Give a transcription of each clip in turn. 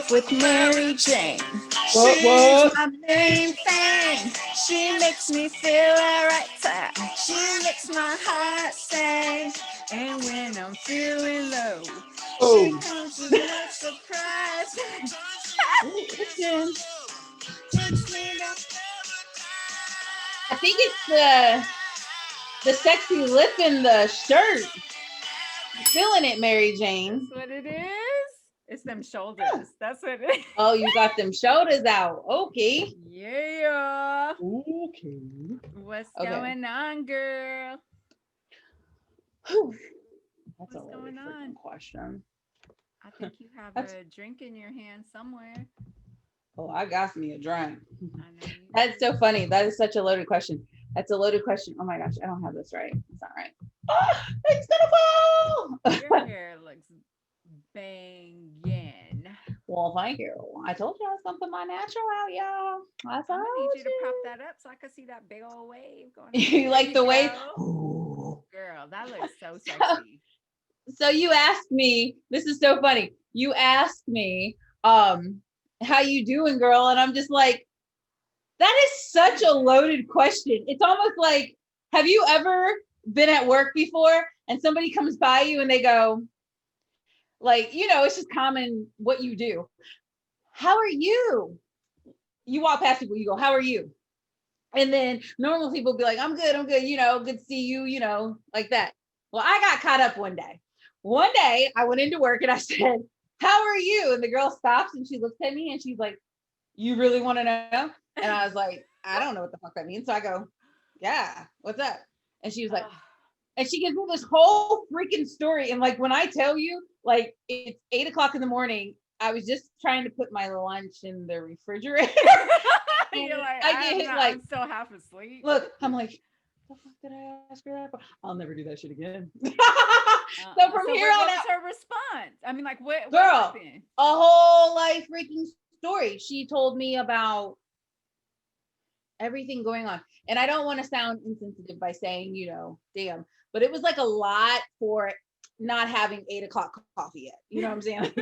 life with Mary Jane. What? She's my main thing. She makes me feel alright. She makes my heart sing. And when I'm feeling low, she comes with no surprise. I think it's the sexy lip in the shirt. Feeling it, Mary Jane. That's what it is. It's them shoulders. That's what it is. Oh, you got them shoulders out. Okay. Yeah. Okay. What's going on, girl? Whew. That's What's going on? Question. I think you have a drink in your hand somewhere. Oh, I got me a drink. I know you That's do. so funny. That is such a loaded question. That's a loaded question. Oh my gosh, I don't have this right. It's not right. Oh, it's gonna fall. Your hair looks banging. Well, thank you. I told you I was gonna put my natural out, y'all. I'm gonna need you to prop that up so I can see that big old wave going on. You like the wave? Ooh. Girl, that looks so sexy. So you asked me, this is so funny. You asked me, how you doing, girl? And I'm just like, that is such a loaded question. It's almost like, have you ever been at work before and somebody comes by you and they go, like, you know, it's just common what you do. How are you? You walk past people, you go, how are you? And then normal people be like, I'm good, you know, good to see you, you know, like that. Well, I got caught up one day. One day I went into work and I said, how are you? And the girl stops and she looks at me and she's like, you really want to know? And I was like, I don't know what the fuck that means. So I go, yeah, what's up? And she was like, and she gives me this whole freaking story. And like, when I tell you, like, it's 8:00 in the morning, I was just trying to put my lunch in the refrigerator. You're like, I get hit like, I'm still half asleep. Look, I'm like, the fuck did I ask her that for? I'll never do that shit again. So from here on what out, was her response? I mean, like, what girl, happened? a whole like freaking story. She told me about everything going on. And I don't want to sound insensitive by saying, you know, damn, but it was like a lot for not having 8:00 coffee yet. You know what I'm saying?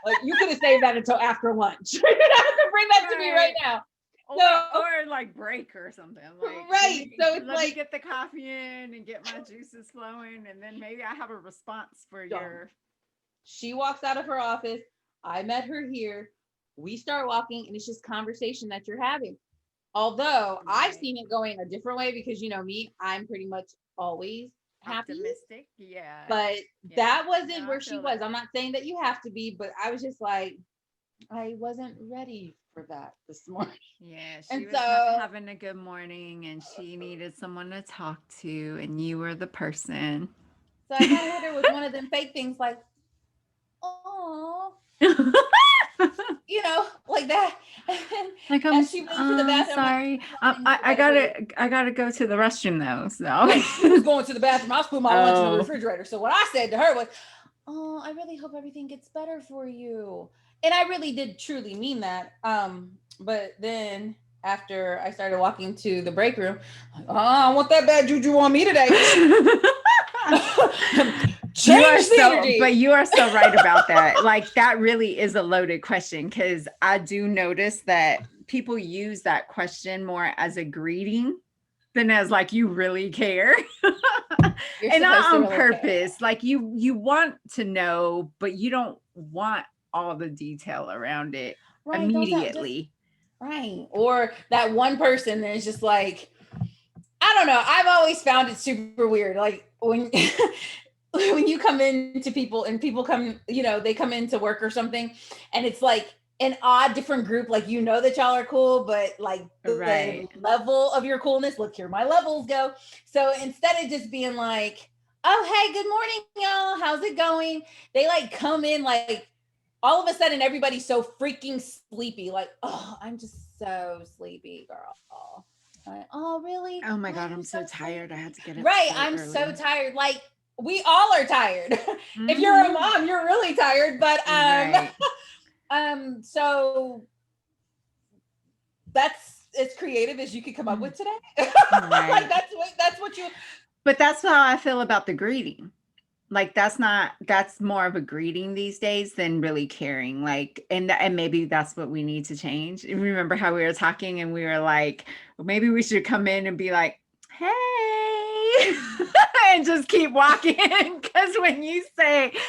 Like you could have saved that until after lunch. You don't have to bring that to me right now. Or like break or something. Like, right. So it's let like me get the coffee in and get my juices flowing, and then maybe I have a response for your. She walks out of her office. I met her here. We start walking, and it's just conversation that you're having. Although I've seen it going a different way because you know me, I'm pretty much always happy. Optimistic, yeah. But that wasn't where she was. I'm not saying that you have to be, but I was just like, I wasn't ready for that this morning. Yeah, she was not having a good morning and she needed someone to talk to, and you were the person. So I kind of hit her with one of them fake things like, oh, you know, like that. Like and she went to the bathroom. Sorry, I gotta go to the restroom though. So she was going to the bathroom. I was putting my lunch in the refrigerator. So what I said to her was, oh, I really hope everything gets better for you. And I really did truly mean that. But then after I started walking to the break room, like, oh, I don't want that bad juju on me today. But you are so right about that. Like that really is a loaded question because I do notice that people use that question more as a greeting than as like you really care. And not on purpose. Like you want to know, but you don't want all the detail around it immediately. Right. Or that one person that is just like, I don't know. I've always found it super weird. Like when when you come into people and people come, you know, they come into work or something and it's like an odd different group, like you know that y'all are cool, but like the level of your coolness, look here, my levels go. So instead of just being like, oh, hey, good morning, y'all, how's it going? They like come in like all of a sudden everybody's so freaking sleepy, like, oh, I'm just so sleepy, girl. Like, oh, really? Oh my God, I'm so tired. I had to get it. Right, I'm so tired. Like, we all are tired. Mm-hmm. If you're a mom, you're really tired. But so that's as creative as you could come up with today. Right. Like that's what you. But that's how I feel about the greeting. like that's more of a greeting these days than really caring. Like, and maybe that's what we need to change. And remember how we were talking and we were like, well, maybe we should come in and be like, hey, and just keep walking. Because when you say, hey,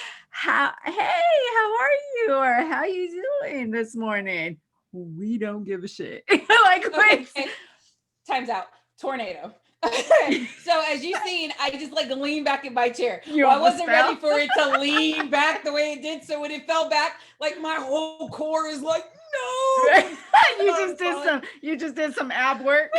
how are you? Or how you doing this morning? We don't give a shit. Like, okay. Time's out. Tornado. So as you've seen, I just like lean back in my chair. I wasn't ready for it to lean back the way it did. So when it fell back, like my whole core is like, no. You just did some ab work.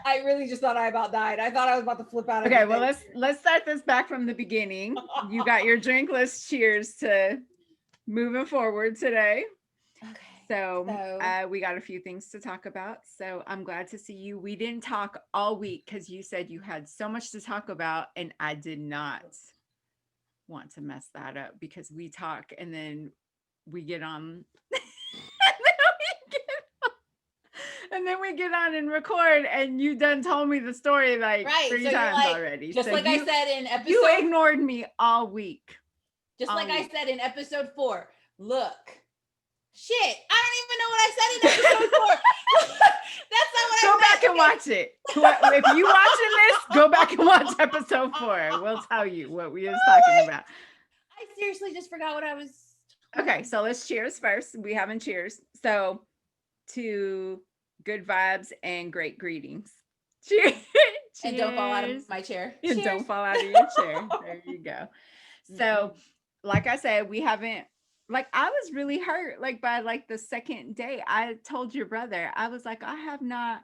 I really just thought I about died. I thought I was about to flip out. Okay, well let's start this back from the beginning. You got your drink list. Cheers to moving forward today. Okay. So we got a few things to talk about. So I'm glad to see you. We didn't talk all week because you said you had so much to talk about, and I did not want to mess that up because we talk and then we get on and then we get on and record, and you done told me the story like 3 times already. Just so like I said in episode, you ignored me all week. Just all like week. I said in episode 4. Look. Shit, I don't even know what I said in episode 4. That's not what I said. Go back and watch it. If you watching this, go back and watch episode 4. We'll tell you what we was talking about. I seriously just forgot what I was. Okay, so let's cheers first. We haven't cheers. So to good vibes and great greetings. Cheers. And don't fall out of my chair. And don't fall out of your chair. There you go. So, like I said, we haven't. Like I was really hurt. Like by like the second day, I told your brother, I was like, I have not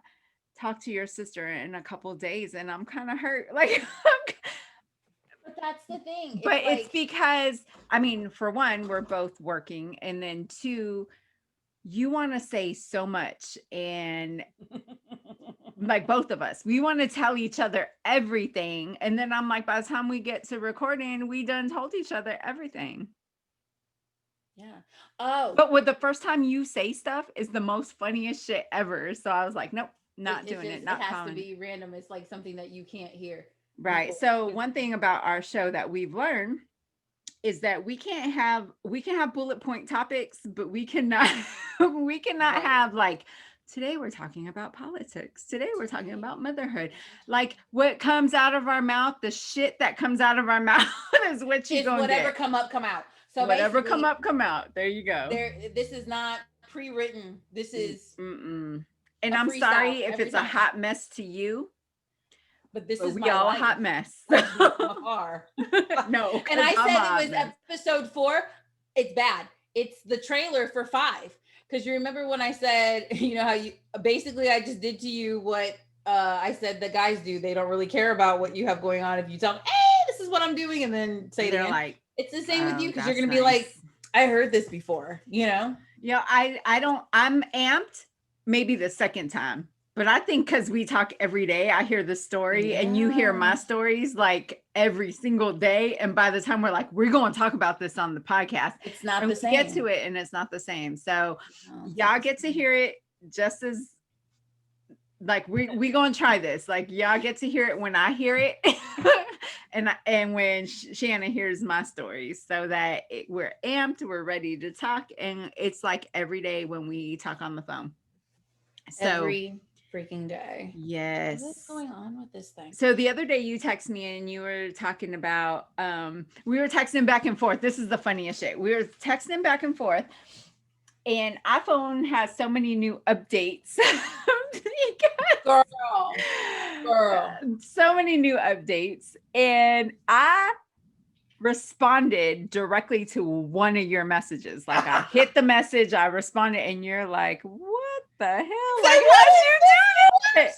talked to your sister in a couple of days, and I'm kind of hurt. Like, but that's the thing. But it's because, I mean, for one, we're both working, and then 2, you want to say so much, and like both of us, we want to tell each other everything, and then I'm like, by the time we get to recording, we done told each other everything. Yeah. Oh. But with the first time you say stuff is the most funniest shit ever. So I was like, nope, not doing it. Not it has to be random. It's like something that you can't hear. Right. So one thing about our show that we've learned is that we can have bullet point topics, but we cannot have like, today we're talking about politics. Today we're talking about motherhood. Like what comes out of our mouth, the shit that comes out of our mouth is what you're going to whatever come up, come out. So whatever come up, come out. There you go. This is not pre-written. This is and I'm sorry if it's a hot mess to you. But this is we all a hot mess. No. And I said it was episode 4. It's bad. It's the trailer for 5. Because you remember when I said, you know how you basically I just did to you what I said the guys do. They don't really care about what you have going on. If you tell them, hey, this is what I'm doing, and then say they're like. It's the same with you because you're going to be like, I heard this before, you know? Yeah, I'm amped maybe the second time, but I think because we talk every day, I hear the story and you hear my stories like every single day. And by the time we're like, we're going to talk about this on the podcast, it's not the same. Get to it and it's not the same. So y'all get to hear it just as like we going to try this. Like y'all get to hear it when I hear it. And when Shannon hears my stories, so that we're amped, we're ready to talk, and it's like every day when we talk on the phone. So every freaking day. Yes. What's going on with this thing? So the other day you texted me and you were talking about we were texting back and forth. This is the funniest shit. We were texting back and forth, and iPhone has so many new updates. Girl. So many new updates. And I responded directly to one of your messages. Like I hit the message, I responded, and you're like, what the hell? Like, how'd you do that?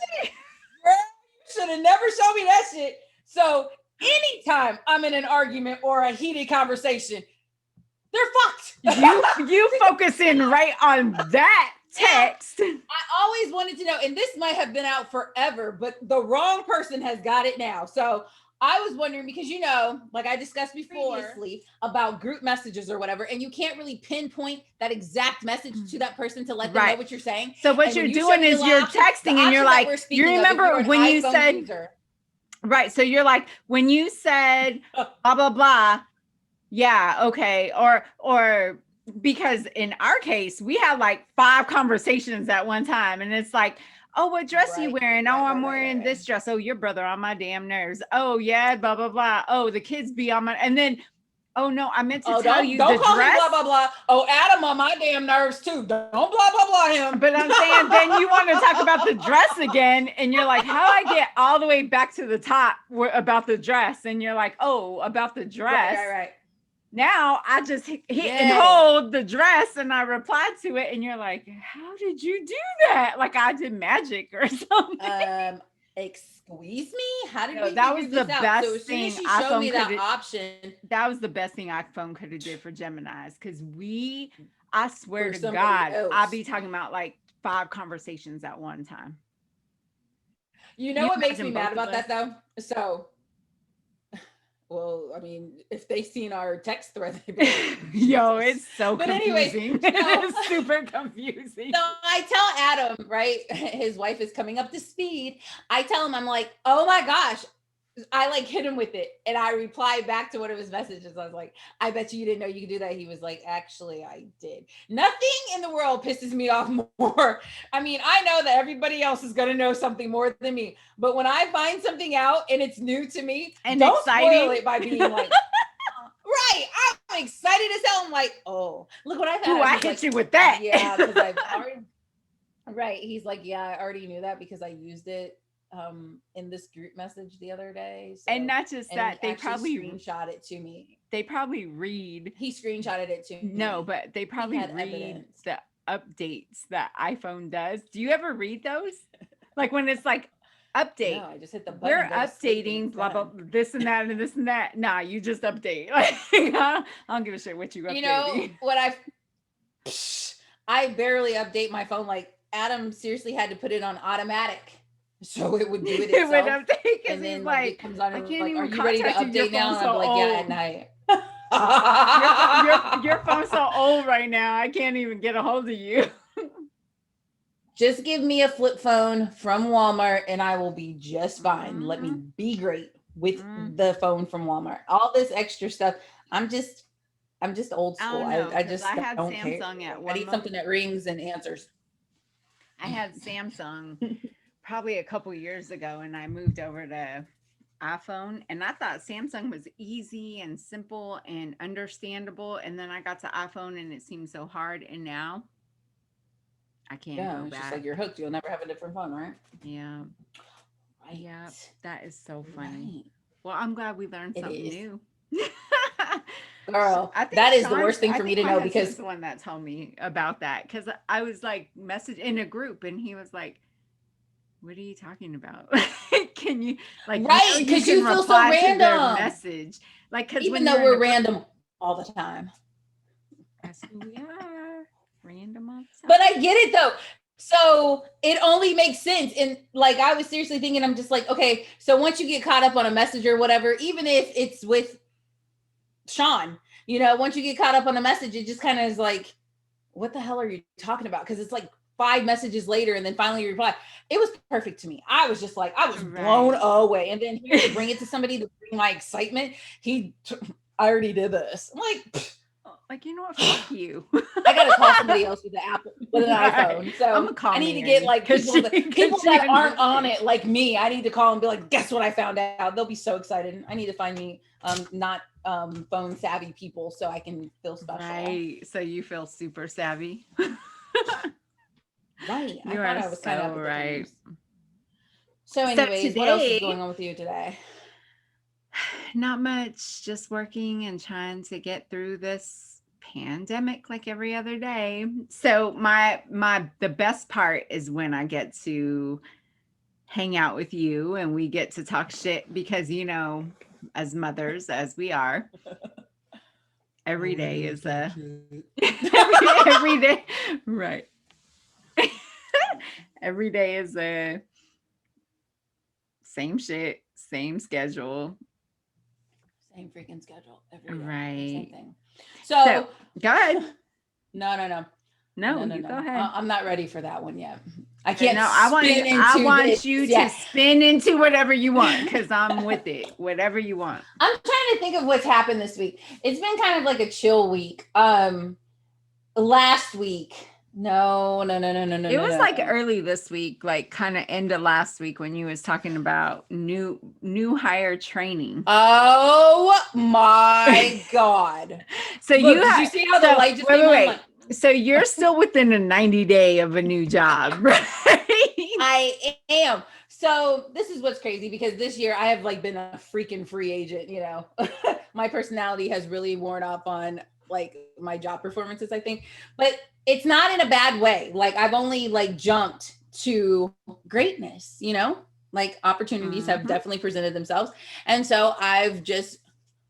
Girl, you should have never showed me that shit. So anytime I'm in an argument or a heated conversation, they're fucked. You focus in right on that text. I always wanted to know, and this might have been out forever, but the wrong person has got it now. So I was wondering, because you know, like I discussed previously about group messages or whatever, and you can't really pinpoint that exact message to that person to let them know what you're saying. So what you're doing is you're texting and you're like, you remember when you said, Right. So you're like, when you said blah, blah, blah. Yeah. Okay. Or because in our case, we had like 5 conversations at one time. And it's like, oh, what dress are you wearing? Oh, I'm wearing this dress. Oh, your brother on my damn nerves. Oh, yeah. Blah, blah, blah. Oh, the kids be on my, and then, oh no, I meant to tell you don't the call dress. Me blah, blah, blah. Oh, Adam on my damn nerves too. Don't blah, blah, blah him. But I'm saying then you want to talk about the dress again. And you're like, how do I get all the way back to the top about the dress? And you're like, oh, about the dress. Right. Now I just hit and hold the dress and I replied to it. And you're like, how did you do that? Like I did magic or something. Excuse me? How did we that was the best so as soon thing as she showed me that option. That was the best thing iPhone could have did for Geminis. Because I swear to God, I'll be talking about like 5 conversations at one time. You know what makes me mad about that though? So, well, I mean, if they seen our text thread, they'd be like, yo, it's so confusing. Anyways, it's super confusing. So I tell Adam, right, his wife is coming up to speed. I tell him, I'm like, oh my gosh. I like hit him with it. And I replied back to one of his messages. I was like, I bet you didn't know you could do that. He was like, actually, I did. Nothing in the world pisses me off more. I mean, I know that everybody else is going to know something more than me. But when I find something out and it's new to me, and don't spoil it by being like, right. I'm excited as hell. I'm like, oh, look what I've had. I hit you with that. Yeah, because I've already, right. He's like, yeah, I already knew that because I used it in this group message the other day. So, and not just that, they probably screenshot it to me. They probably read. He screenshotted it to me. No, but they probably read evidence. The updates that iPhone does. Do you ever read those? Like when it's like update. No, I just hit the button. We're updating blah blah this and that and this and that. Nah, you just update. Like I don't give a shit what you update. You know what I barely update my phone. Like Adam seriously had to put it on automatic. So it would do it itself. It would update, and then like it comes on I and can't like, even are you ready to update now? And I'm like, yeah, at night. your phone's so old right now. I can't even get a hold of you. Just give me a flip phone from Walmart and I will be just fine. Let me be great with the phone from Walmart. All this extra stuff, I'm just old school. I just had don't Samsung care. at one I need something that rings and answers. I had Samsung probably a couple years ago and I moved over to iPhone and I thought Samsung was easy and simple and understandable. And then I got to iPhone and it seemed so hard. And now I can't go back. Just like you're hooked. You'll never have a different phone, right? Yeah. Right. Yeah. That is so funny. Right. Well, I'm glad we learned something new. Girl, that is the worst thing for me to know because the one that told me about that because I was like message in a group and he was like, what are you talking about? Can you like right? Because you feel so random. Message like because even though we're random all the time, that's who we are. Random. But I get it though. So it only makes sense. And like I was seriously thinking, I'm just like, okay, so once you get caught up on a message or whatever, even if it's with Sean, you know, once you get caught up on a message, it just kind of is like, what the hell are you talking about? Because it's like 5 messages later and then finally you reply. It was perfect to me. I was just like, I was blown away. And then here to bring it to somebody to bring my excitement, I already did this. I'm like, you know what? Fuck you. I gotta call somebody else with an iPhone. So I need to get like people that aren't on it like me. I need to call and be like, guess what I found out? They'll be so excited. I need to find me not phone savvy people so I can feel special. Right. So you feel super savvy. Right. I thought I was kind of right. So anyways, what else is going on with you today? Not much. Just working and trying to get through this pandemic like every other day. So the best part is when I get to hang out with you and we get to talk shit because, you know, as mothers as we are, every day is every day, right? Every day is a same shit, same schedule. Same freaking schedule every day. Right. Same thing. So go ahead. No, you go ahead. I'm not ready for that one yet. I can't. No, I want you to spin into whatever you want because I'm with it. Whatever you want. I'm trying to think of what's happened this week. It's been kind of like a chill week. Last week. No. It was like early this week, like kind of end of last week when you was talking about new hire training. Oh my God. So look, did you see how the light just came on? So you're still within a 90-day of a new job, right? I am. So this is what's crazy because this year I have like been a freaking free agent, you know. My personality has really worn off on like my job performances, I think. But it's not in a bad way. Like I've only like jumped to greatness, you know? Like opportunities have definitely presented themselves. And so I've just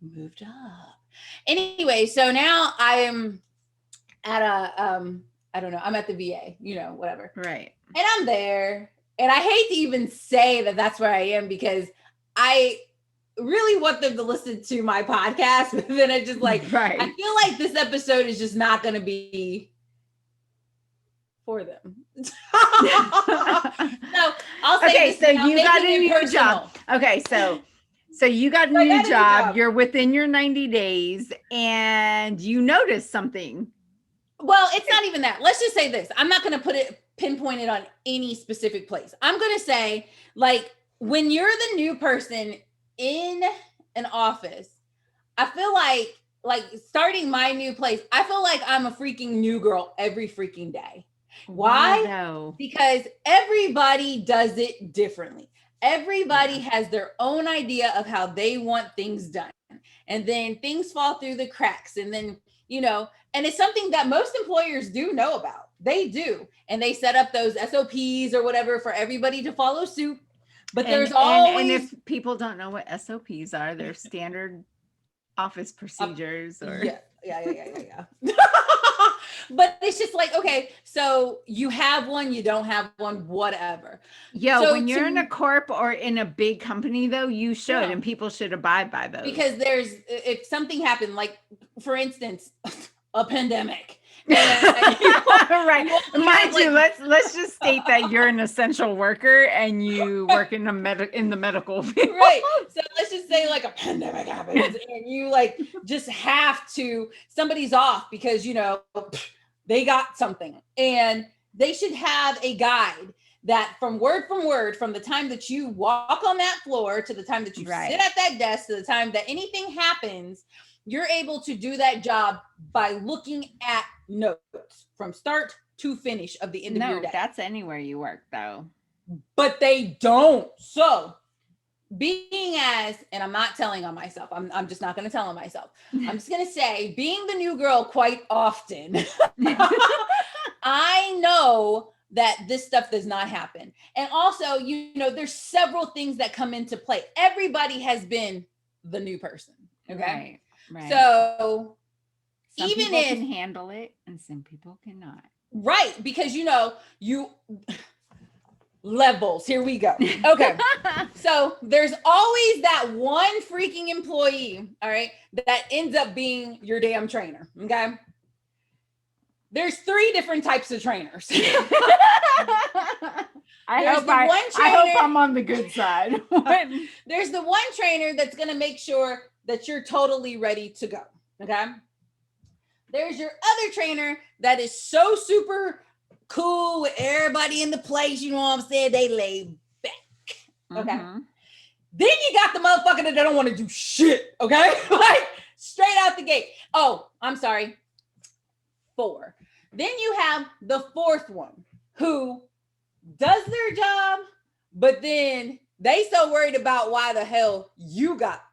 moved up. Anyway, so now I am at I don't know, I'm at the VA, you know, whatever. Right. And I'm there. And I hate to even say that that's where I am because I really want them to listen to my podcast, but then I just like, right. I feel like this episode is just not going to be for them. So I'll say okay, so you got a new job. Okay, so you got a new job. You're within your 90 days and you notice something. Well, it's not even that. Let's just say this. I'm not going to pinpoint it on any specific place. I'm going to say, like, when you're the new person in an office, I feel like starting my new place, I feel like I'm a freaking new girl every freaking day. Why? No. Because everybody does it differently. Everybody has their own idea of how they want things done. And then things fall through the cracks. And then, you know, and it's something that most employers do know about. They do. And they set up those SOPs or whatever for everybody to follow suit. But there's always... And if people don't know what SOPs are, they're standard office procedures or... Yeah. But it's just like, okay, so you have one, you don't have one, whatever. Yeah, so when you're in a corp or in a big company, though, you should, and people should abide by those. Because if something happened, like, for instance, a pandemic. Right. Mind you, let's just state that you're an essential worker and you work in the medical field. Right. So let's just say like a pandemic happens and you like just have to, somebody's off because, you know, they got something, and they should have a guide that from word, from the time that you walk on that floor to the time that you sit at that desk to the time that anything happens, you're able to do that job by looking at notes from start to finish of the end of your day. That's anywhere you work, though. But they don't. So and I'm not telling on myself. I'm just not going to tell on myself. I'm just going to say, being the new girl quite often, I know that this stuff does not happen. And also, you know, there's several things that come into play. Everybody has been the new person. Okay. Right. So some even people can handle it and some people cannot. Right. Because, you know, levels. Here we go. Okay. So there's always that one freaking employee, all right, that ends up being your damn trainer. Okay. There's 3 different types of trainers. I hope I'm on the good side. There's the one trainer that's going to make sure that you're totally ready to go. Okay. There's your other trainer that is so super cool with everybody in the place. You know what I'm saying? They lay back. Okay. Mm-hmm. Then you got the motherfucker that don't want to do shit. Okay. Like straight out the gate. Oh, I'm sorry. 4. Then you have the 4th one who does their job, but then they so worried about why the hell you got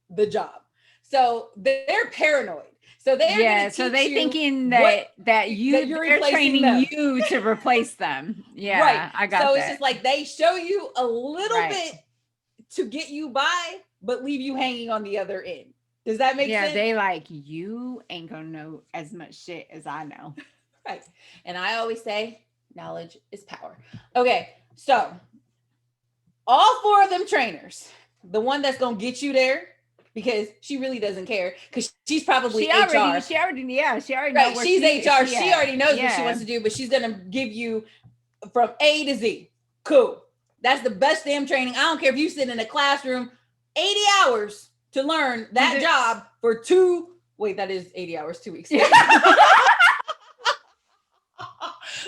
the job. So they're paranoid. So they're thinking that you're training them. You to replace them. Yeah, right. I got that. So it's just like they show you a little bit to get you by, but leave you hanging on the other end. Does that make sense? Yeah, they like, you ain't gonna know as much shit as I know. Right. And I always say, knowledge is power. Okay, so all 4 of them trainers, the one that's gonna get you there, because she really doesn't care, because she's probably HR. She already knows she's HR. She already knows what she wants to do, but she's gonna give you from A to Z. Cool. That's the best damn training. I don't care if you sit in a classroom 80 hours to learn that job for that is 80 hours, 2 weeks. Yeah.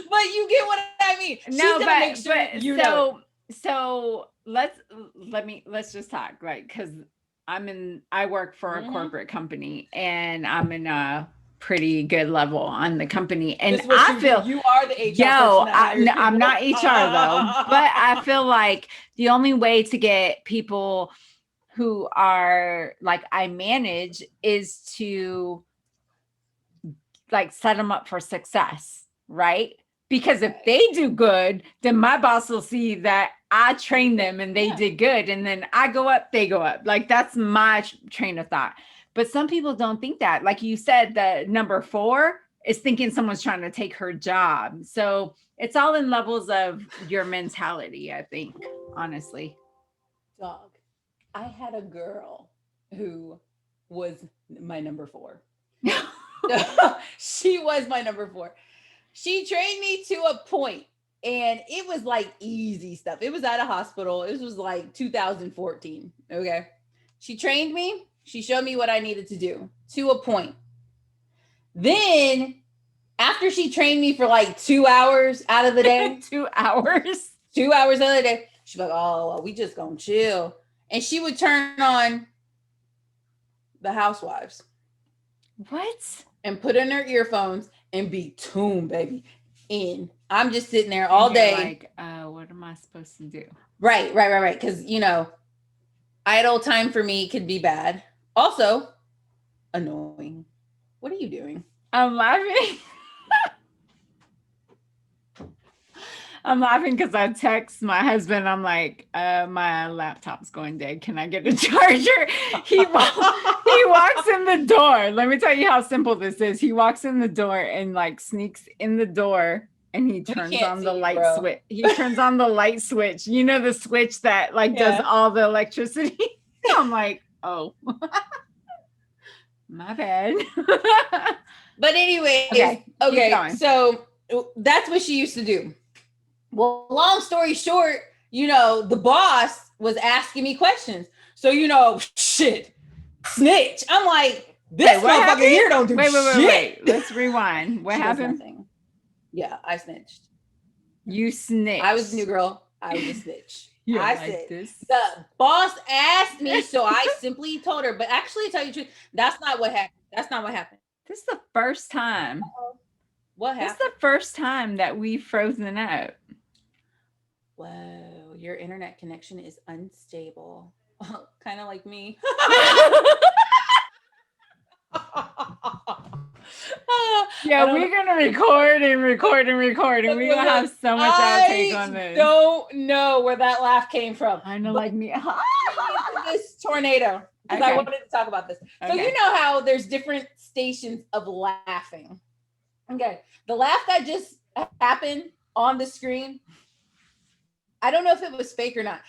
But you get what I mean. No, so let's just talk, right? Because I work for a corporate company, and I'm in a pretty good level on the company, and I feel you are the HR person. I'm not HR though, but I feel like the only way to get people who are like I manage is to like set them up for success, right? Because if they do good, then my boss will see that I trained them and they did good. And then I go up, they go up. Like that's my train of thought. But some people don't think that. Like you said, the number 4 is thinking someone's trying to take her job. So it's all in levels of your mentality, I think, honestly. Dog, I had a girl who was my number 4. She was my number 4. She trained me to a point, and it was like easy stuff. It was at a hospital. It was like 2014. Okay. She trained me. She showed me what I needed to do to a point. Then after she trained me for like 2 hours out of the day, 2 hours, 2 hours out of the day, she's like, oh, well, we just gonna chill. And she would turn on The Housewives. What? And put in her earphones and be tuned, baby. In. I'm just sitting there all day. Like, what am I supposed to do? Right. Because, idle time for me could be bad. Also, annoying. What are you doing? I'm laughing. I'm laughing because I text my husband. I'm like, my laptop's going dead. Can I get a charger? He walks in the door. Let me tell you how simple this is. He walks in the door and like sneaks in the door, and he turns on the light switch. He turns on the light switch. You know, the switch that like does all the electricity. I'm like, oh, my bad. But anyway, okay. So that's what she used to do. Well, long story short, the boss was asking me questions. So, shit, snitch. I'm like, this motherfucker here don't do shit. Wait. Let's rewind. What happened? Yeah, I snitched. You snitched. I was a new girl. I was a snitch. I said, the boss asked me, so I simply told her. But actually, to tell you the truth, that's not what happened. This is the first time. What happened? This is the first time that we've frozen up. Whoa, your internet connection is unstable. Kind of like me. Yeah, we're gonna record, and we're gonna have so much outtake on this. I don't know where that laugh came from. I know, like me. This tornado, because I wanted to talk about this. So you know how there's different stations of laughing. Okay, the laugh that just happened on the screen, I don't know if it was fake or not,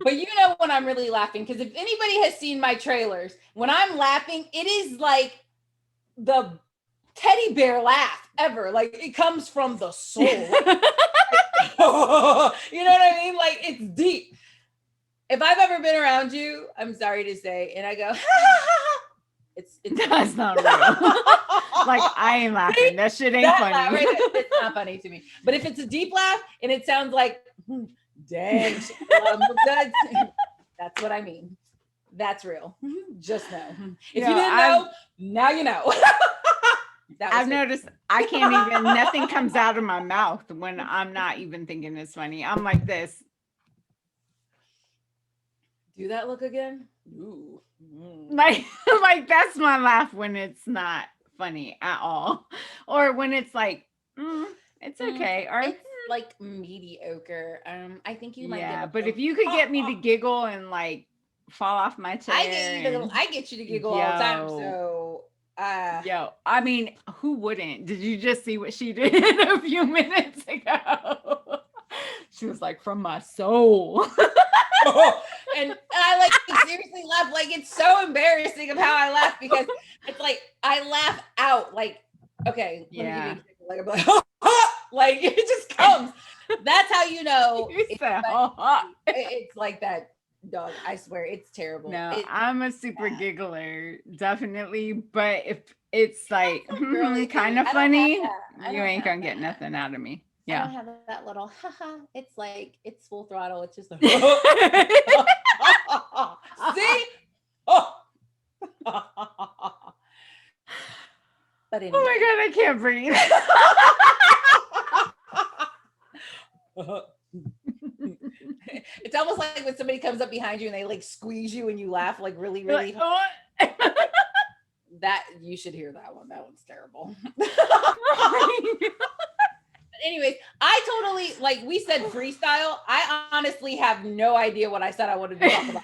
but you know when I'm really laughing, because if anybody has seen my trailers, when I'm laughing, it is like the teddy bear laugh ever. Like it comes from the soul. You know what I mean? Like it's deep. If I've ever been around you, I'm sorry to say, and I go, it's that's not real. Like I ain't laughing. That shit ain't funny. It's not funny to me. But if it's a deep laugh and it sounds like, dang, that's what I mean. That's real. Just know. If you didn't know, now you know. I've noticed I can't even, nothing comes out of my mouth when I'm not even thinking it's funny. I'm like this. Do that look again? Ooh. Like that's my laugh when it's not funny at all. Or when it's like, it's okay. Or it's like mediocre. I think you might get but if you could get me to giggle and like fall off my chair. I get you to giggle all the time. So I mean, who wouldn't? Did you just see what she did a few minutes ago? She was like, from my soul. And I like seriously laugh. Like it's so embarrassing of how I laugh, because it's like I laugh out. Like, okay, like I'm like, like it just comes. That's how you know it's like that, dog. I swear, it's terrible. No, I'm a super giggler, definitely. But if it's like kind of funny, you ain't gonna get nothing out of me. Yeah. I don't have that little haha. It's like it's full throttle. It's just like see. Oh. But anyway. Oh my god, I can't breathe. It's almost like when somebody comes up behind you and they like squeeze you and you laugh like really, really hard. That you should hear that one. That one's terrible. Anyways, I totally, like we said, freestyle. I honestly have no idea what I said I wanted to talk about.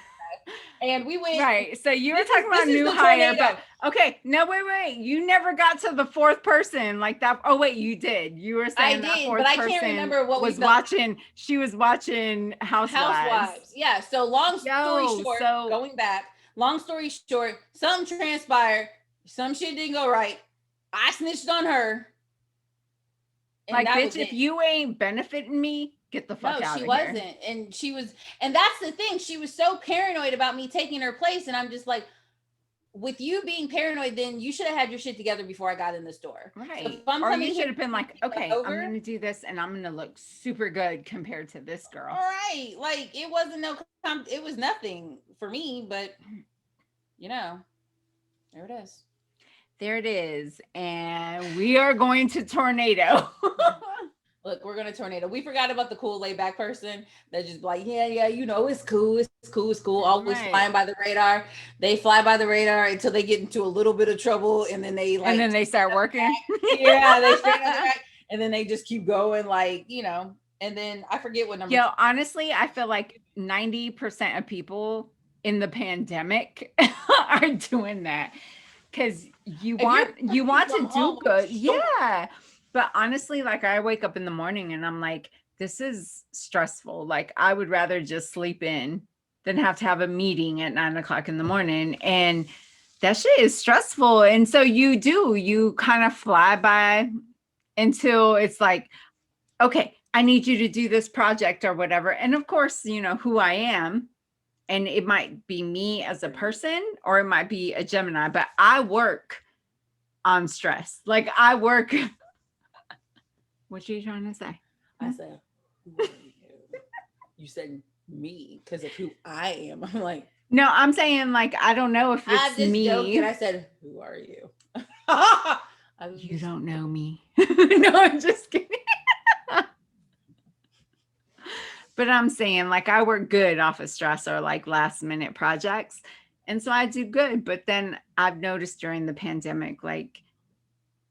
And we went right. So you were talking about new hire, but okay. No, wait. You never got to the fourth person like that. Oh wait, you did. You were saying that fourth person, but I can't remember what was watching. She was watching Housewives. Yeah. So long story short, going back. Long story short, something transpired. Some shit didn't go right. I snitched on her. Like, bitch, if you ain't benefiting me, get the fuck out of here. No, she wasn't. And she was, and that's the thing. She was so paranoid about me taking her place. And I'm just like, with you being paranoid, then you should have had your shit together before I got in the store. Right. So or you should have been like, okay, I'm going to do this and I'm going to look super good compared to this girl. All right. Like, it wasn't it was nothing for me, but you know, there it is. There it is. And we are going to tornado. Look, we're going to tornado. We forgot about the cool laid back person that just like, yeah, you know, it's cool. Always flying by the radar. They fly by the radar until they get into a little bit of trouble. And then they start working. Yeah, they stand on the back. And then they just keep going, like, you know, and then I forget what number. Yo, honestly, I feel like 90% of people in the pandemic are doing that. Because you want to do good. Yeah. But honestly, like I wake up in the morning and I'm like, this is stressful. Like I would rather just sleep in than have to have a meeting at 9 o'clock in the morning. And that shit is stressful. And so you kind of fly by until it's like, okay, I need you to do this project or whatever. And of course, you know who I am. And it might be me as a person or it might be a Gemini, but I work on stress. Like I work. What are you trying to say? I said, you said me because of who I am. I'm like, no, I'm saying like, I don't know if it's me. Joking. I said, who are you? You don't know me. No, I'm just kidding. But I'm saying like I work good off of stress or like last minute projects. And so I do good. But then I've noticed during the pandemic, like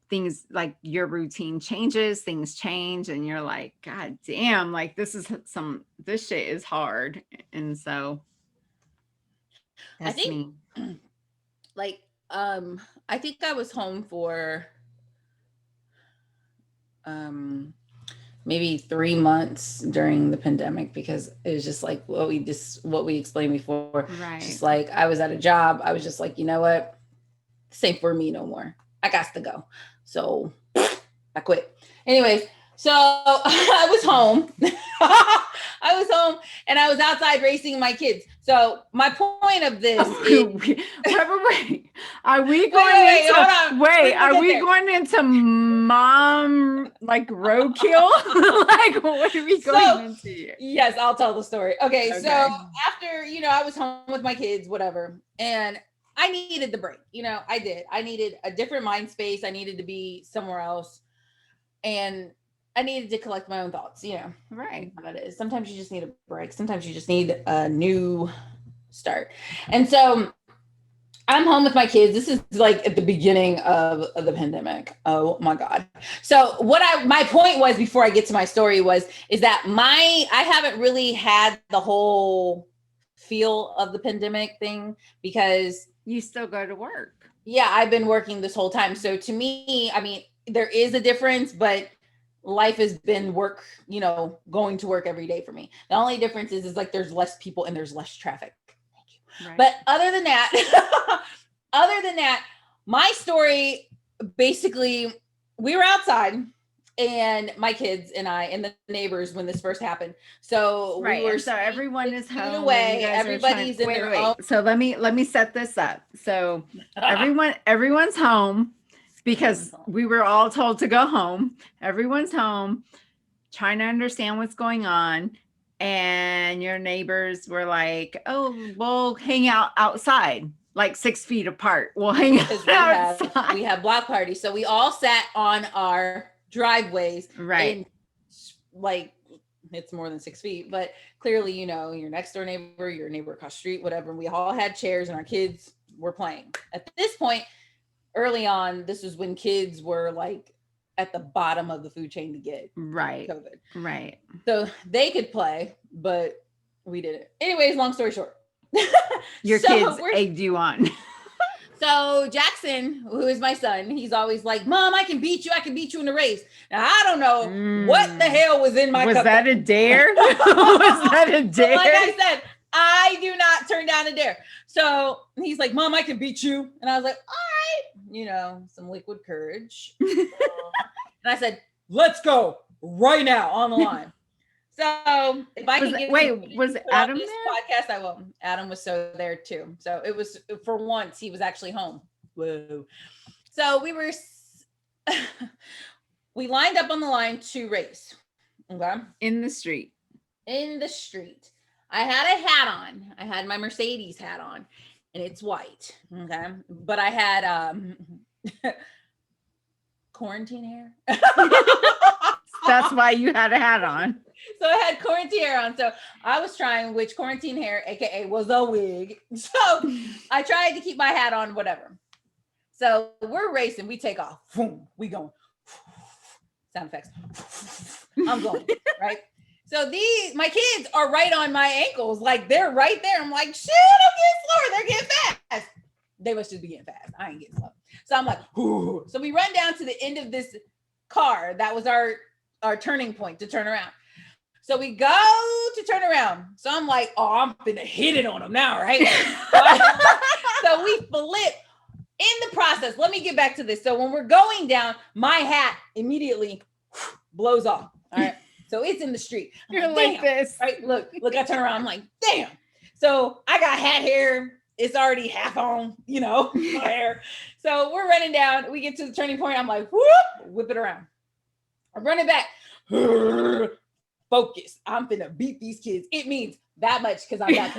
things like your routine changes, things change and you're like, God damn, like this shit is hard. And so that's I think me. Like, I think I was home for maybe 3 months during the pandemic because it was just like what we explained before. Right. Just like I was at a job. I was just like, you know what? This ain't for me no more. I got to go. So I quit. Anyways, so I was home. I was home and I was outside racing my kids. So my point of this is are we going into mom like roadkill? Like what are we going into here? Yes, I'll tell the story. Okay. So after, you know, I was home with my kids, whatever. And I needed the break. You know, I did. I needed a different mind space. I needed to be somewhere else. And I needed to collect my own thoughts, you know. Right. That is. Sometimes you just need a break. Sometimes you just need a new start. And so I'm home with my kids. This is like at the beginning of the pandemic. Oh my God. So my point was before I get to my story is that I haven't really had the whole feel of the pandemic thing because you still go to work. Yeah, I've been working this whole time. So to me, I mean, there is a difference, but life has been work, you know, going to work every day for me. The only difference is like there's less people and there's less traffic. Thank you. Right. But other than that, my story basically, we were outside and my kids and I and the neighbors when this first happened. So right. we were so everyone is home away. Everybody's in their own. So let me set this up. So everyone's home because we were all told to go home. Everyone's home, trying to understand what's going on. And your neighbors were like, oh, we'll hang out outside, like 6 feet apart. We'll hang out outside. We have block parties. So we all sat on our driveways. Right. And like, it's more than 6 feet, but clearly, you know, your next door neighbor, your neighbor across the street, whatever. We all had chairs and our kids were playing. At this point, early on, this was when kids were like at the bottom of the food chain to get COVID. Right. So they could play, but we didn't. Anyways, long story short. Your kids egged you on. So Jackson, who is my son, he's always like, Mom, I can beat you in the race. Now, I don't know what the hell was in my cup. Was that a dare? Was that a dare? Like I said, I do not turn down a dare. So he's like, Mom, I can beat you. And I was like, all right, you know, some liquid courage. And I said, let's go right now on the line. So if I can was Adam this there? Podcast, I will. Adam was so there too. So it was, for once, he was actually home. Whoa. So we lined up on the line to race. Okay. In the street. I had a hat on. I had my Mercedes hat on, and it's white. Okay. But I had quarantine hair. That's why you had a hat on. So I had quarantine hair on. So I was trying, which quarantine hair, aka was a wig. So I tried to keep my hat on, whatever. So we're racing. We take off. Boom. We going. Sound effects. I'm going. Right. So my kids are right on my ankles. Like they're right there. I'm like, shit, I'm getting slower. They're getting fast. They must just be getting fast. I ain't getting slow. So I'm like, whoo. So we run down to the end of this car. That was our turning point to turn around. So we go to turn around. So I'm like, oh, I'm finna hit it on them now, right? So we flip. In the process, let me get back to this. So when we're going down, my hat immediately blows off. All right. So it's in the street. You're like this. Right. Look, I turn around. I'm like, damn. So I got hat hair. It's already half on, you know, my hair. So we're running down. We get to the turning point. I'm like, whoop, whip it around. I'm running back. Focus. I'm finna beat these kids. It means that much because I'm not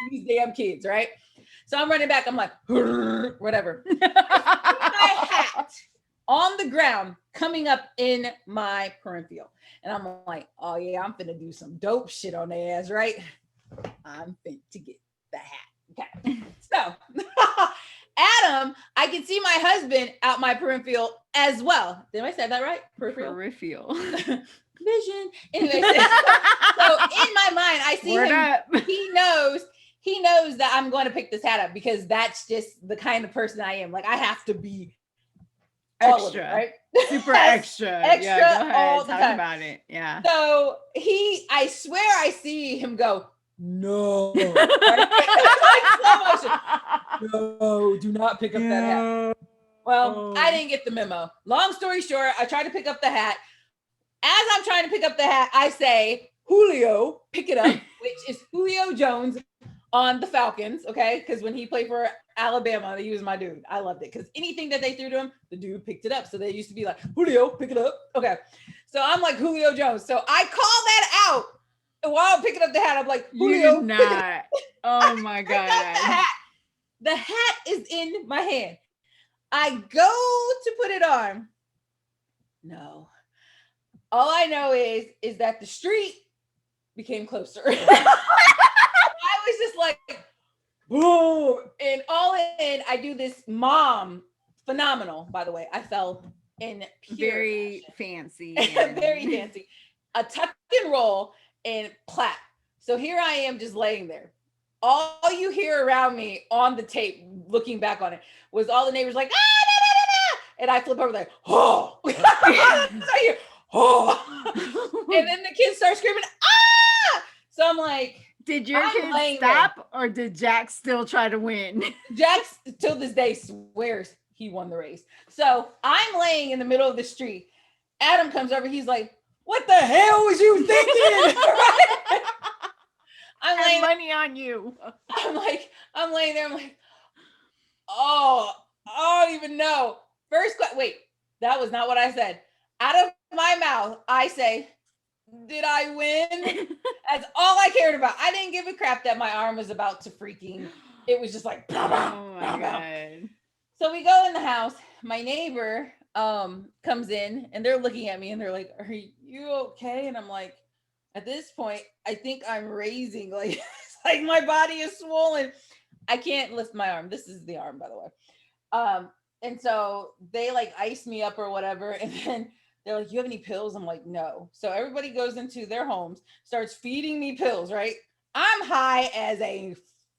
these damn kids, right? So I'm running back. I'm like, whatever. My hat on the ground coming up in my peripheral. And I'm like, oh yeah, I'm finna do some dope shit on their ass, right? I'm finna to get the hat. Okay. So Adam, I can see my husband out my peripheral as well. Did I say that right? Peripheral. Vision. Anyway, so in my mind, I see Word him. up. He knows that I'm going to pick this hat up because that's just the kind of person I am. Like I have to be extra, right? Super extra. Extra. Yeah, go ahead. All the Talk time. about it. Yeah. So I swear I see him go, no. Like, slow motion. No, do not pick up that hat. Well, I didn't get the memo. Long story short, I tried to pick up the hat. As I'm trying to pick up the hat, I say, Julio, pick it up, which is Julio Jones on the Falcons, okay? Because when he played for Alabama, he was my dude. I loved it because anything that they threw to him, the dude picked it up. So they used to be like, Julio, pick it up. Okay. So I'm like Julio Jones. So I call that out. And while I'm picking up the hat, I'm like, Julio, pick it up. Oh my God. The hat is in my hand. I go to put it on. No. All I know is that the street became closer. I was just like, boom. And all in, I do this mom, phenomenal, by the way. I fell in pure very fancy. Very fancy. A tuck and roll and clap. So here I am just laying there. All you hear around me on the tape, looking back on it, was all the neighbors like, ah, da, da, da, da. And I flip over like, oh. So I hear, oh. And then the kids start screaming, ah. So I'm like, did your kids stop or did Jack still try to win? Jack till this day swears he won the race. So I'm laying in the middle of the street Adam comes over. He's like, what the hell was you thinking? I'm laying money on you. I'm laying there. I'm like, oh, I don't even know. First question. Wait, that was not what I said. Out of my mouth, I say, did I win? That's all I cared about. I didn't give a crap that my arm was about to freaking. It was just like, bah, bah, oh my God. So we go in the house. My neighbor comes in and they're looking at me and they're like, are you okay? And I'm like, at this point, I think I'm raising, like, like my body is swollen. I can't lift my arm. This is the arm, by the way. And so they like ice me up or whatever. And then they're like, you have any pills? I'm like, no. So everybody goes into their homes, starts feeding me pills, right? I'm high as a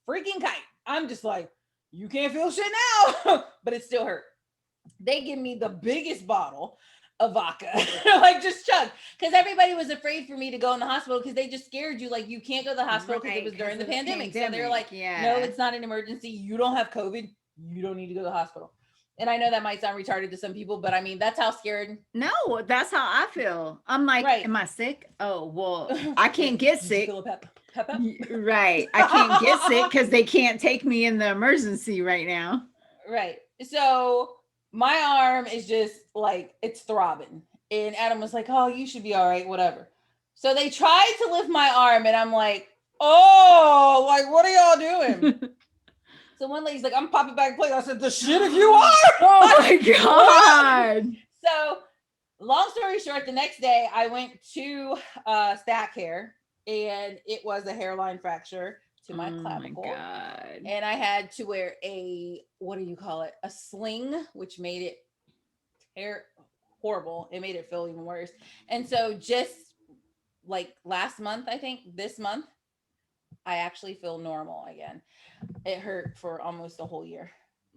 freaking kite. I'm just like, you can't feel shit now, but it still hurt. They give me the biggest bottle of vodka, like just chug, because everybody was afraid for me to go in the hospital because they just scared you, like you can't go to the hospital because it was during the pandemic. So they're like, no, it's not an emergency. You don't have COVID. You don't need to go to the hospital. And I know that might sound retarded to some people, but I mean, that's how scared. No, that's how I feel. I'm like, right. Am I sick? Oh, well, I can't get sick. Right. I can't get sick because they can't take me in the emergency right now. Right. So my arm is just like, it's throbbing. And Adam was like, oh, you should be all right, whatever. So they tried to lift my arm and I'm like, oh, like, what are y'all doing? So one lady's like, I'm popping back plate. I said, the shit if you are. Oh my God. So long story short, the next day I went to Stat Care and it was a hairline fracture to my clavicle. My God. And I had to wear a, what do you call it? A sling, which made it horrible. It made it feel even worse. And so just like last month, I think this month, I actually feel normal again. It hurt for almost a whole year.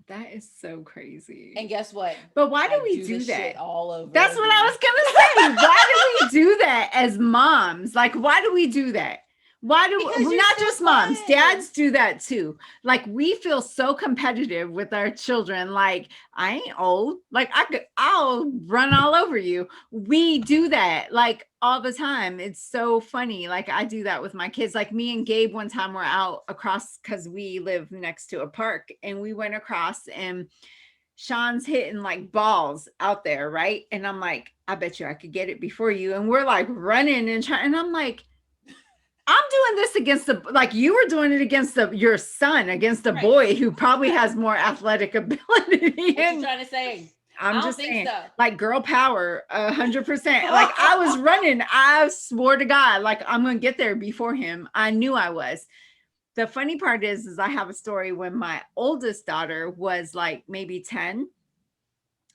That is so crazy. And guess what? But why do we do that? All over. That's again. What I was gonna say. Why do we do that as moms? Like, why do we do that? Why do we, not so just moms, dads do that too. Like we feel so competitive with our children. Like I ain't old. Like I'll run all over you. We do that like all the time. It's so funny. Like I do that with my kids. Like me and Gabe one time were out across because we live next to a park and we went across and Sean's hitting like balls out there. Right. And I'm like, I bet you I could get it before you. And we're like running and trying. And I'm like, I'm doing this against like you were doing it against your son, against a boy who probably has more athletic ability. What are you trying to say? I'm just saying, so. Like girl power, 100%. Like I was running. I swore to God, like I'm going to get there before him. I knew I was. The funny part is I have a story when my oldest daughter was like maybe 10.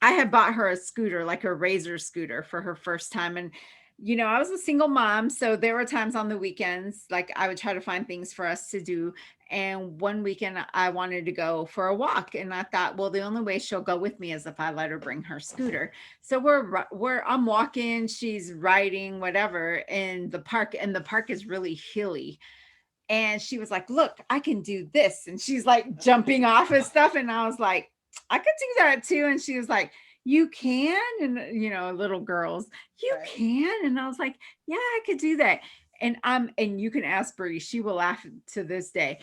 I had bought her a scooter, like a Razor scooter for her first time. And you know, I was a single mom. So there were times on the weekends, like I would try to find things for us to do. And one weekend I wanted to go for a walk. And I thought, well, the only way she'll go with me is if I let her bring her scooter. So I'm walking, she's riding, whatever, in the park. And the park is really hilly. And she was like, look, I can do this. And she's like jumping off and stuff. And I was like, I could do that too. And she was like, you can, and you know, little girls, you can. And I was like, yeah, I could do that. And you can ask Bree, she will laugh to this day.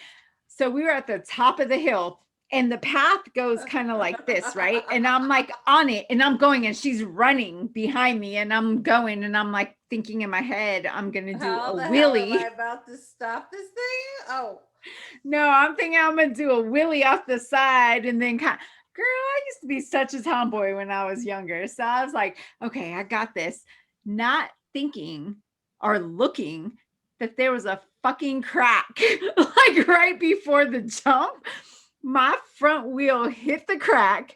So we were at the top of the hill and the path goes kind of like this, right? And I'm like on it and I'm going and she's running behind me and I'm going and I'm like thinking in my head, I'm going to do a wheelie. Am I about to stop this thing? Oh, no, I'm thinking I'm going to do a wheelie off the side and then kind of, girl, I used to be such a tomboy when I was younger. So I was like, okay, I got this. Not thinking or looking that there was a fucking crack like right before the jump. My front wheel hit the crack,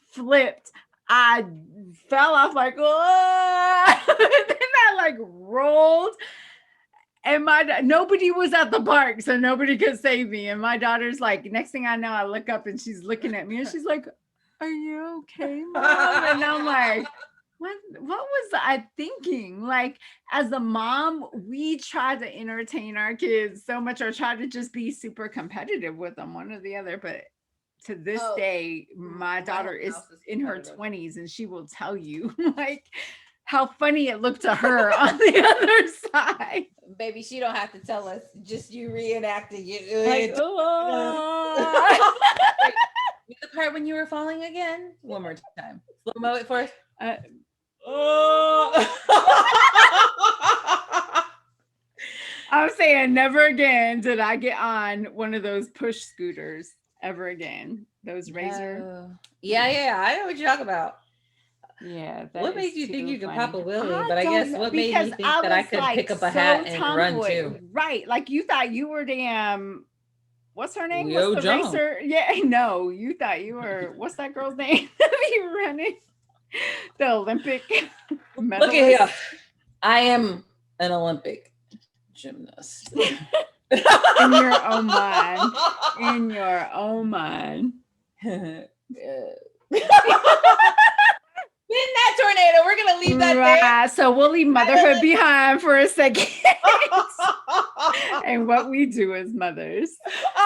flipped. I fell off like, oh, then I like rolled. And nobody was at the park, so nobody could save me. And my daughter's like, next thing I know, I look up and she's looking at me and she's like, are you okay, Mom? And I'm like, what was I thinking? Like, as a mom, we try to entertain our kids so much or try to just be super competitive with them, one or the other. But to this day, my daughter is in her 20s and she will tell you, like, how funny it looked to her on the other side. Baby, she don't have to tell us. Just you reenacting it. Like, Wait, the part when you were falling again? One more time. Slow mo it for us. I'm saying never again did I get on one of those push scooters ever again. Those razor. Yeah. I know what you're talking about. Yeah. What made you think you could pop a wheelie? But I guess what made me think that I could pick up a hat and run too? Right. Like you thought you were damn, what's her name? Leo What's the Jump. racer? Yeah, no, you thought you were, what's that girl's name? You were running the Olympic medalist. Look at here. I am an Olympic gymnast. In your own mind. In your own mind. In that tornado, we're gonna leave that there. So we'll leave motherhood behind for a second. And what we do as mothers.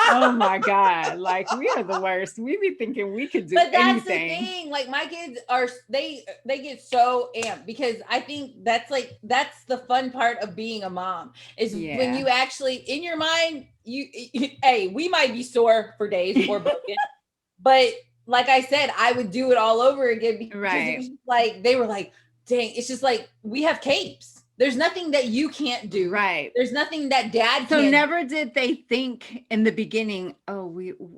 Oh my God. Like we are the worst. We be thinking we could do anything. But that's the thing. Like my kids are they get so amped because I think that's the fun part of being a mom is when you actually in your mind, hey, we might be sore for days or broken, but like I said, I would do it all over again because it was like they were like, dang, it's just like we have capes. There's nothing that you can't do. Right. There's nothing that dad so can't never did they think in the beginning, oh,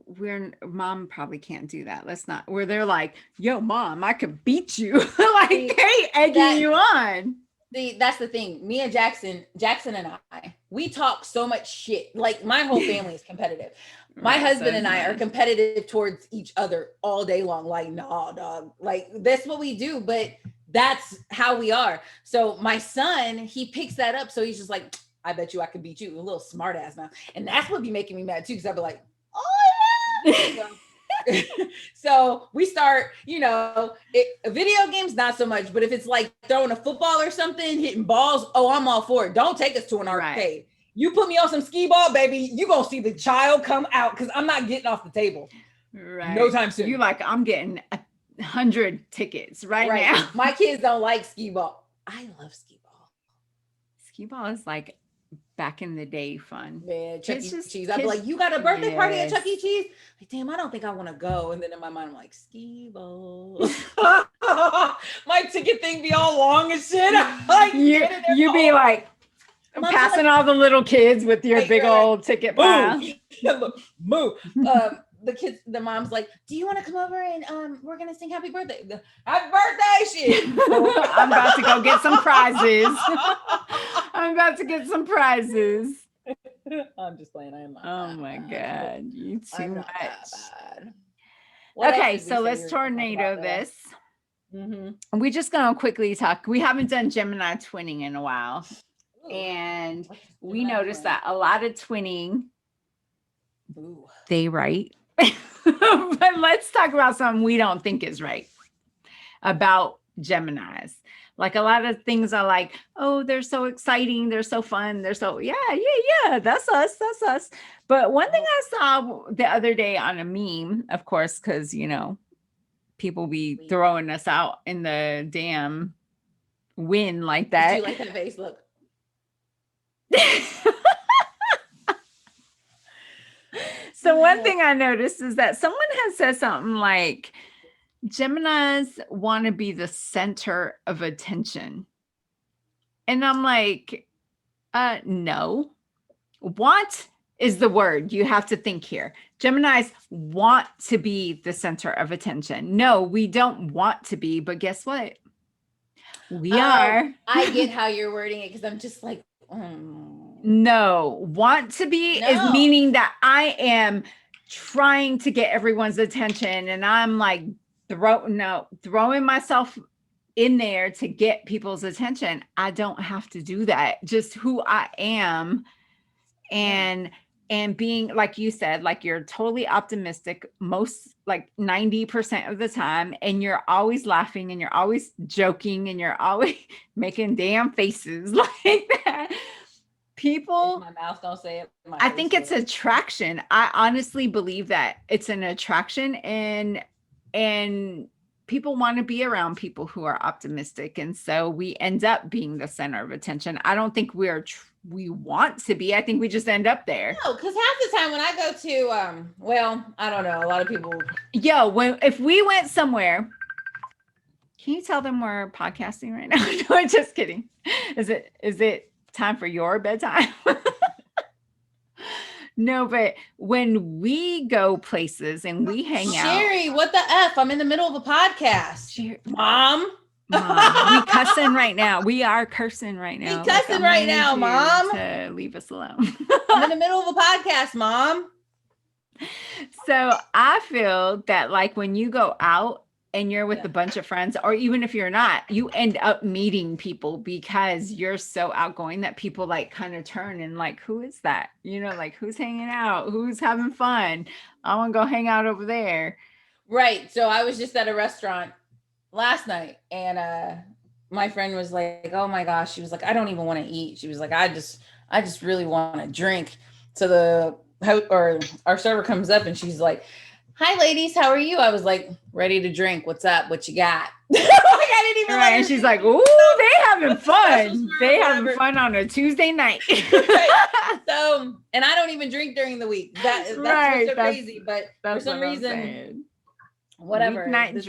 we're mom probably can't do that. Let's not, where they're like, yo, mom, I could beat you. Like they egging you on. That's the thing. Me and Jackson and I, we talk so much shit. Like my whole family is competitive. My husband and I are competitive towards each other all day long. Like, nah, dog. Like that's what we do, but that's how we are. So my son, he picks that up. So he's just like, I bet you I could beat you. A little smart ass now. And that's what be making me mad too. Cause I'd be like, oh yeah. So we start, video games, not so much, but if it's like throwing a football or something, hitting balls, oh, I'm all for it. Don't take us to an arcade. Right. You put me on some skee ball, baby, you gonna see the child come out because I'm not getting off the table. Right. No time soon. You like, I'm getting 100 tickets right now. My kids don't like skee ball. I love skee ball. Skee ball is like back in the day fun. Man, Chuck E. Cheese. I'd be like, you got a birthday party at Chuck E. Cheese? Like, damn, I don't think I want to go. And then in my mind, I'm like, skee ball. My ticket thing be all long and shit. Like, you be like, passing all the little kids with your big old ticket pile. Moo. The mom's like, do you want to come over and we're gonna sing happy birthday? Happy birthday shit. I'm about to go get some prizes. I'm just playing. I am. Oh my God, you too much. Okay, so let's tornado this. Mm-hmm. We're just gonna quickly talk. We haven't done Gemini twinning in a while. And we noticed that a lot of twinning, they write. But let's talk about something we don't think is right about Geminis. Like a lot of things are like, oh, they're so exciting. They're so fun. They're so, yeah. That's us. But one thing I saw the other day on a meme, of course, because, people be throwing us out in the damn wind like that. Did you like that face? Look. So one thing I noticed is that someone has said something like Geminis want to be the center of attention. And I'm like, no. Want is the word you have to think here. Geminis want to be the center of attention. No, we don't want to be, but guess what? We are. I get how you're wording it because I'm just like, No, want to be is meaning that I am trying to get everyone's attention and I'm like throwing myself in there to get people's attention. I don't have to do that. Just who I am and being, like you said, like you're totally optimistic most like 90% of the time, and you're always laughing and you're always joking and you're always making damn faces like that. People, my mouth don't say it. I think it's attraction. I honestly believe that it's an attraction, and people want to be around people who are optimistic. And so we end up being the center of attention. I don't think we want to be. I think we just end up there. No, because half the time when I go to, well, I don't know. A lot of people. If we went somewhere, can you tell them we're podcasting right now? No, I'm just kidding. Is it time for your bedtime? No, but when we go places and we hang out. Sherry, what the F? I'm in the middle of a podcast. Mom, we cussing right now. We are cursing right now. We cussing right now, Mom. To leave us alone. I'm in the middle of a podcast, Mom. So I feel that like when you go out and you're with a bunch of friends, or even if you're not, you end up meeting people because you're so outgoing that people like kind of turn and like, who is that? You know, like who's hanging out? Who's having fun? I want to go hang out over there. Right. So I was just at a restaurant last night and my friend was like, oh my gosh. She was like, I don't even want to eat. She was like, I just really want to drink. So our server comes up and she's like, hi ladies, how are you? I was like, ready to drink. What's up? What you got? Like I didn't even and she's like, ooh, they having fun. They having fun on a Tuesday night. Right. So, and I don't even drink during the week. That's right. So crazy. But for some reason, whatever. This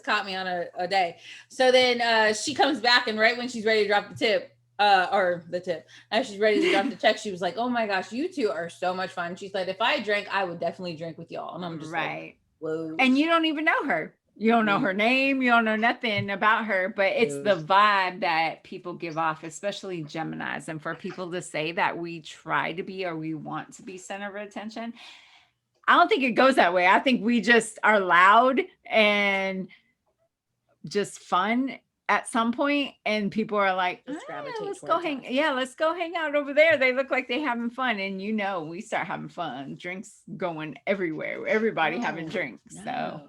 caught me on a day. So then she comes back and right when she's ready to drop the tip, as she's ready to drop the check, she was like, oh my gosh, you two are so much fun. She said, if I drank, I would definitely drink with y'all. And I'm just like, whoa. And you don't even know her. You don't know her name. You don't know nothing about her, but it's the vibe that people give off, especially Geminis. And for people to say that we try to be, or we want to be center of attention, I don't think it goes that way. I think we just are loud and just fun at some point, and people are like, let's go hang out over there. They look like they having fun. And we start having fun, drinks going everywhere, everybody having drinks. No. So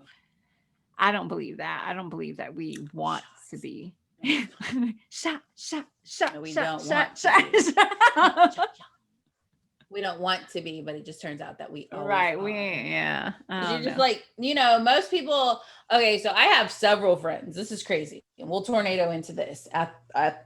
I don't believe that. I don't believe that we want to be. Shot. No, we don't want to be, but it just turns out that we right. You're just like, most people. Okay, so I have several friends. This is crazy, and we'll tornado into this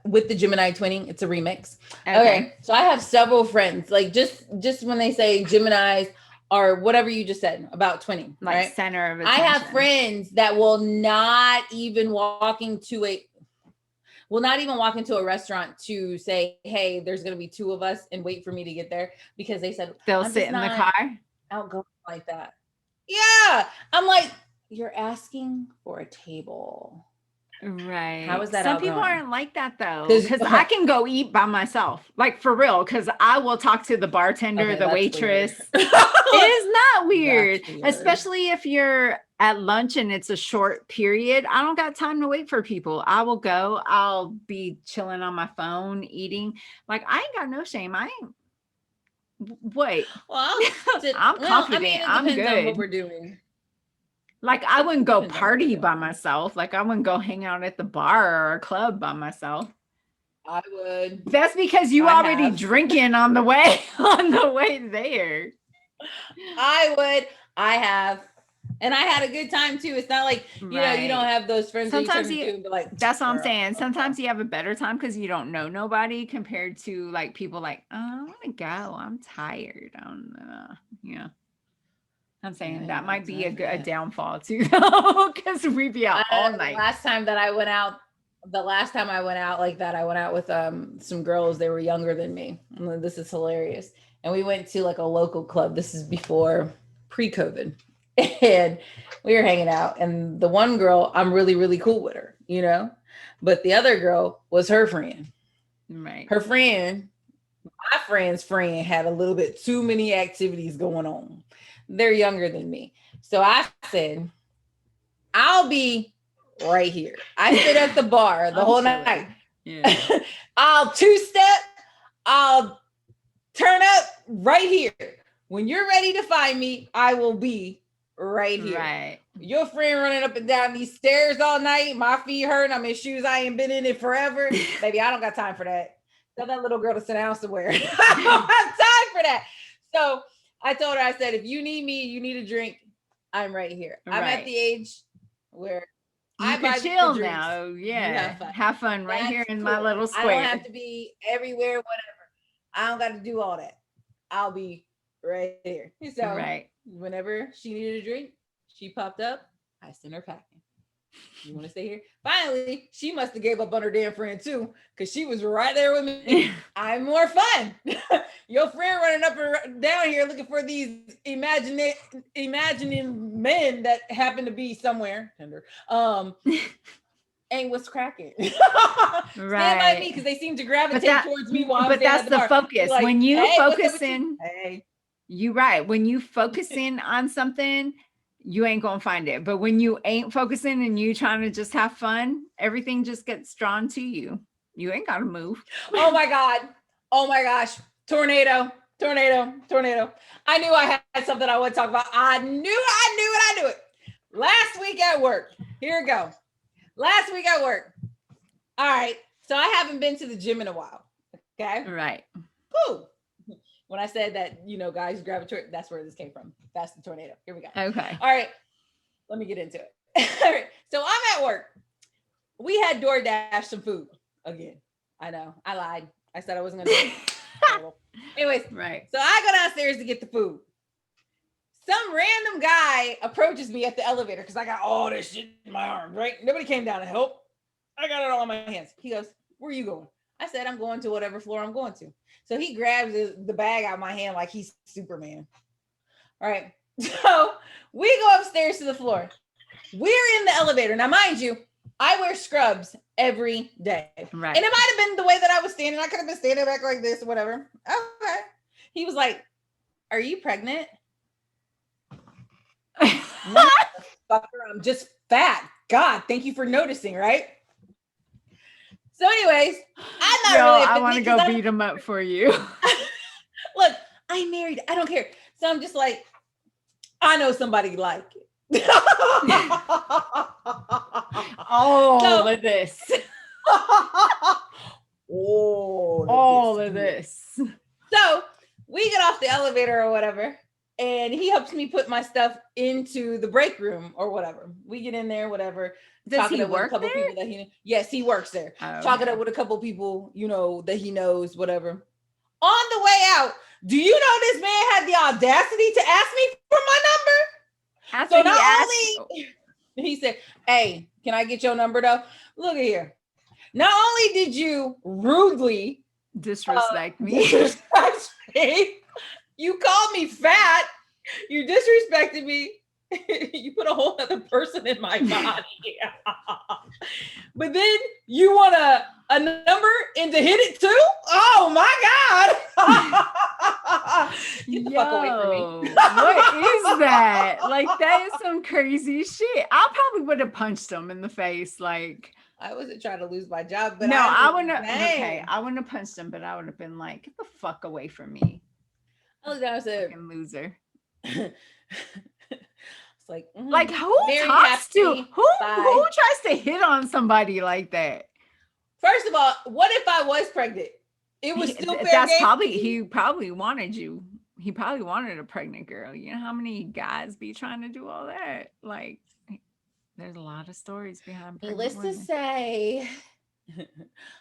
with the Gemini Twinning. It's a remix. Okay, so I have several friends. Like just when they say Geminis or whatever you just said about twinning, like right? Center of attention. I have friends that will not even walk into a restaurant to say, hey, there's going to be two of us and wait for me to get there because they said they'll sit in the car outgoing like that. Yeah. I'm like, you're asking for a table. Right. How is that? Some people aren't like that though. Because I can go eat by myself, like for real. Because I will talk to the bartender, the waitress. It is not weird, especially if you're at lunch and it's a short period. I don't got time to wait for people. I will go. I'll be chilling on my phone, eating. Like I ain't got no shame. I ain't. Wait. Well, I'm confident. It I'm depends good. on what we're doing. Like I wouldn't go party by myself. Like I wouldn't go hang out at the bar or a club by myself. I would. That's because you already drinking on the way there. I would. I have. And I had a good time too. It's not like, you don't have those friends. Sometimes that's what I'm saying. Okay. Sometimes you have a better time because you don't know nobody compared to like people like, oh, I want to go. I'm tired. I don't know. I'm saying that might be a downfall too, because we be out all night. The last time I went out like that, I went out with some girls. They were younger than me. This is hilarious. And we went to like a local club. This is before pre-COVID. And we were hanging out. And the one girl, I'm really, really cool with her, But the other girl was her friend. Right. Her friend, my friend's friend, had a little bit too many activities going on. They're younger than me. So I said, I'll be right here. I sit at the bar the whole night. Yeah. I'll two-step. I'll turn up right here. When you're ready to find me, I will be right here. Right. Your friend running up and down these stairs all night. My feet hurt. I'm in shoes. I ain't been in it forever. Baby, I don't got time for that. Tell that little girl to sit down somewhere. I don't have time for that. So I told her, I said, if you need me, you need a drink, I'm right here. I'm at the age where you can chill now. Yeah. Have fun right here in my little square. I don't have to be everywhere, whatever. I don't got to do all that. I'll be right here. So whenever she needed a drink, she popped up. I sent her packing. You want to stay here? Finally, she must have gave up on her damn friend too, because she was right there with me. I'm more fun. Your friend running up and down here looking for these imagining men that happen to be somewhere. Tender. Ain't what's cracking. Stand by me because they seem to gravitate towards me while I'm but that's the focus. Like, when you focus in, you're right. When you focus in on something, you ain't gonna find it. But when you ain't focusing and you trying to just have fun, everything just gets drawn to you. You ain't gotta move. Oh my God. Oh my gosh. Tornado. I knew I had something I would talk about. I knew it. Last week at work. Here we go. Last week at work. All right. So I haven't been to the gym in a while. Okay. Right. Woo. When I said that, guys gravitate, that's where this came from. That's the tornado. Here we go. Okay. All right. Let me get into it. All right. So I'm at work. We had DoorDash some food again. I know. I lied. I said I wasn't going to do it. Anyways. Right. So I go downstairs to get the food. Some random guy approaches me at the elevator because I got all this shit in my arms, right? Nobody came down to help. I got it all in my hands. He goes, "Where are you going?" I said, "I'm going to whatever floor I'm going to." So he grabs the bag out of my hand like he's Superman. All right. So we go upstairs to the floor. We're in the elevator. Now, mind you, I wear scrubs every day. Right. And it might have been the way that I was standing. I could have been standing back like this or whatever. Okay. He was like, "Are you pregnant?" I'm just fat. God, thank you for noticing, right? So anyways, I'm not really. I want to go beat him up for you. Look, I'm married. I don't care. So I'm just like, I know somebody like it. All of this. All of this. So we get off the elevator or whatever, and he helps me put my stuff into the break room or whatever. We get in there, whatever. Does he work there? People that yes, he works there. Talk it up with a couple people, that he knows, whatever. On the way out, do you know this man had the audacity to ask me for my number? So not only he said, "Hey, can I get your number though?" Look at here. Not only did you rudely disrespect me, you called me fat, you disrespected me, you put a whole other person in my body. But then you want a number and to hit it too? Oh my God. Get the fuck away from me. What is that? Like, that is some crazy shit. I probably would have punched him in the face. Like, I wasn't trying to lose my job, but no, I wouldn't have. Okay, I wouldn't have punched him, but I would have been like, "Get the fuck away from me!" I looked down and said, "Fucking loser." It's like who talks to who tries to hit on somebody like that? First of all, what if I was pregnant? It was still fair that's game. He probably wanted you. He probably wanted a pregnant girl. You know how many guys be trying to do all that? Like, there's a lot of stories behind pregnant Needless to say.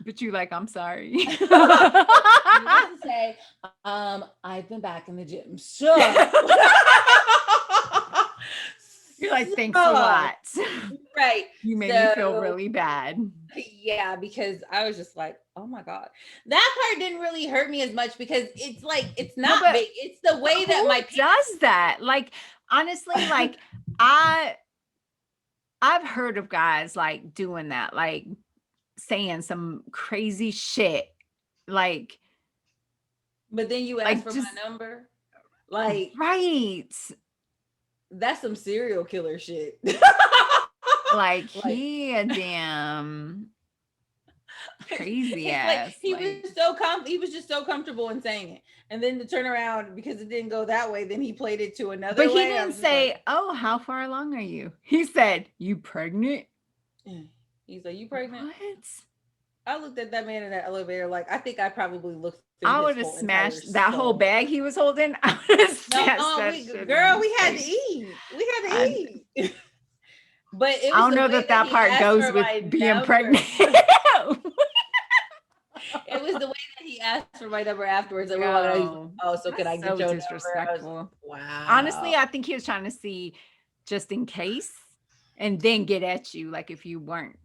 But you like, I'm sorry. Needless to say, I've been back in the gym. Sure. You're like, thanks a lot. Right. You made me feel really bad. Yeah, because I was just like, oh my God. That part didn't really hurt me as much because it's like, it's not big. It's the way that my does that. Like, honestly, like I've heard of guys like doing that, like saying some crazy shit. Like, but then you ask for my number. Like, right. That's some serial killer shit. like he a damn crazy ass. He was just so comfortable in saying it. And then to turn around because it didn't go that way, then he played it to another way. But he didn't say, like, "Oh, how far along are you?" He said, "You pregnant?" He's like, "You pregnant?" What? I looked at that man in that elevator like I think I probably looked. I would have smashed that whole bag he was holding. I would have smashed girl, we had to eat. We had to eat. But it was I don't know that part goes with being pregnant. It was the way that he asked for my number afterwards. And so can I get your disrespectful number? Wow. Honestly, I think he was trying to see just in case and then get at you, like if you weren't.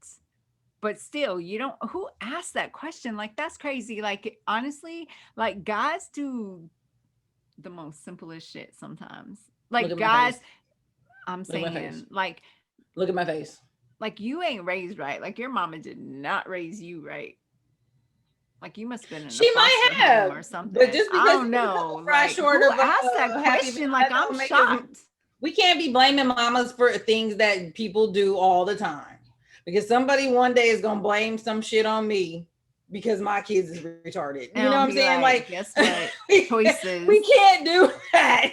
But still, you don't, who asked that question? Like, that's crazy. Like, honestly, like guys do the most simplest shit sometimes. Like guys, I'm saying, like, look at my face. Like you ain't raised right. Like your mama did not raise you right. Like you must have been in she might have or something. But just because I don't know. Like, who asked that question? Like I'm shocked. We can't be blaming mamas for things that people do all the time. Because somebody one day is gonna blame some shit on me because my kids is retarded. You know what I'm saying? Like guess what? Choices. We can't do that.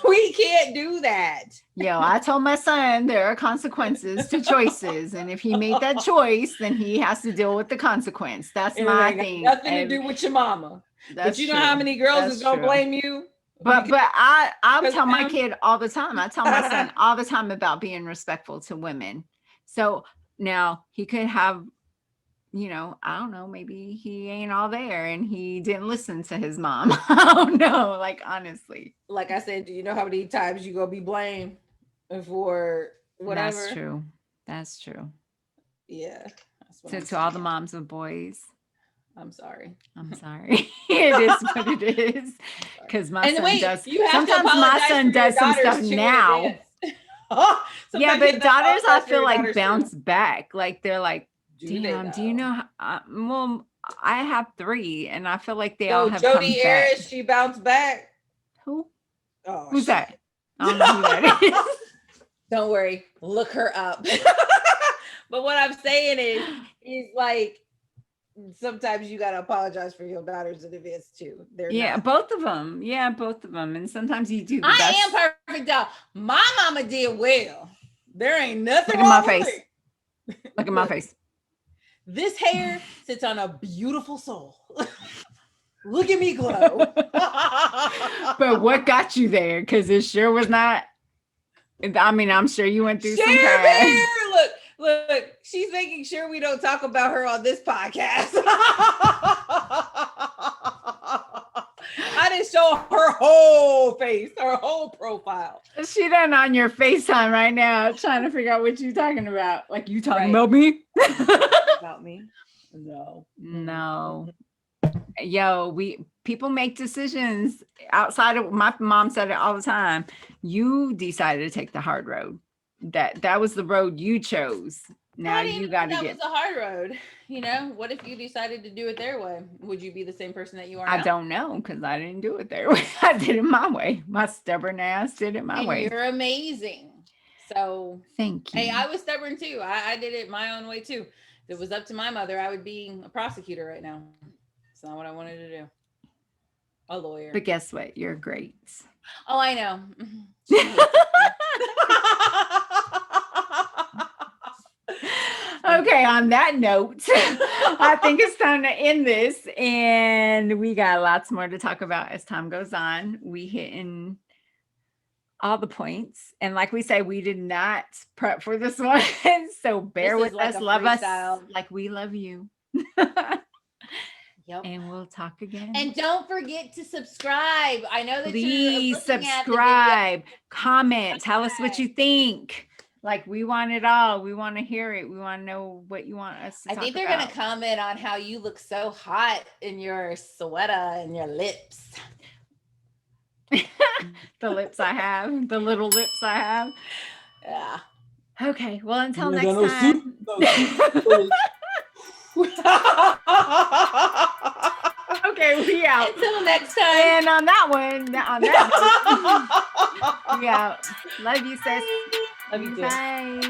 We can't do that. Yo, I told my son there are consequences to choices, and if he made that choice, then he has to deal with the consequence. That's my thing. Nothing to do with your mama. But you know how many girls is gonna blame you? But I tell my kid all the time. I tell my son all the time about being respectful to women. So now he could have, you know, I don't know, maybe he ain't all there and he didn't listen to his mom. I don't know, like honestly. Like I said, do you know how many times you gonna be blamed for whatever? That's true. That's true. Yeah. To all the moms of boys. I'm sorry. It is what it is. Because my son does. Sometimes my son does some stuff now. Yeah, but daughters, I feel like bounce back. Like they're like, damn, do you know how, well, I have 3 and I feel like they all have Jody come Harris, back. she bounced back. Who? Oh, who's that? I don't know who that is. Don't worry, look her up. But what I'm saying is like sometimes you gotta apologize for your daughters in advance too. Both of them. Yeah, both of them. And sometimes you do. I am perfect, dog. My mama did well. There ain't nothing wrong with my face. Look at my face. This hair sits on a beautiful soul. Look at me glow. But what got you there? Because it sure was not. I mean, I'm sure you went through some time. Look, she's making sure we don't talk about her on this podcast. I didn't show her whole face, her whole profile. She done on your FaceTime right now, trying to figure out what you're talking about. Like, you talking about me? About me? No. Yo, people make decisions outside of, my mom said it all the time. You decided to take the hard road. That was the road you chose. Now you got to get. That was a hard road. You know, what if you decided to do it their way? Would you be the same person that you are now? I don't know, because I didn't do it their way. I did it my way. My stubborn ass did it my way. You're amazing. So thank you. Hey, I was stubborn too. I did it my own way too. If it was up to my mother, I would be a prosecutor right now. It's not what I wanted to do. A lawyer. But guess what? You're great. Oh, I know. Okay, on that note, I think it's time to end this, and we got lots more to talk about as time goes on. We hitting all the points, and like we say, we did not prep for this one, so bear with us, love us like we love you. Yep. And we'll talk again. And don't forget to subscribe. I know that please subscribe, comment, tell us what you think. Like, we want it all. We want to hear it. We want to know what you want us to talk about. I think they're going to comment on how you look so hot in your sweater and your lips. The lips I have. The little lips I have. Yeah. Okay. Well, until next time. Okay, we out. Until next time. And on that one, we out. Love you, sis. Love you too. Bye.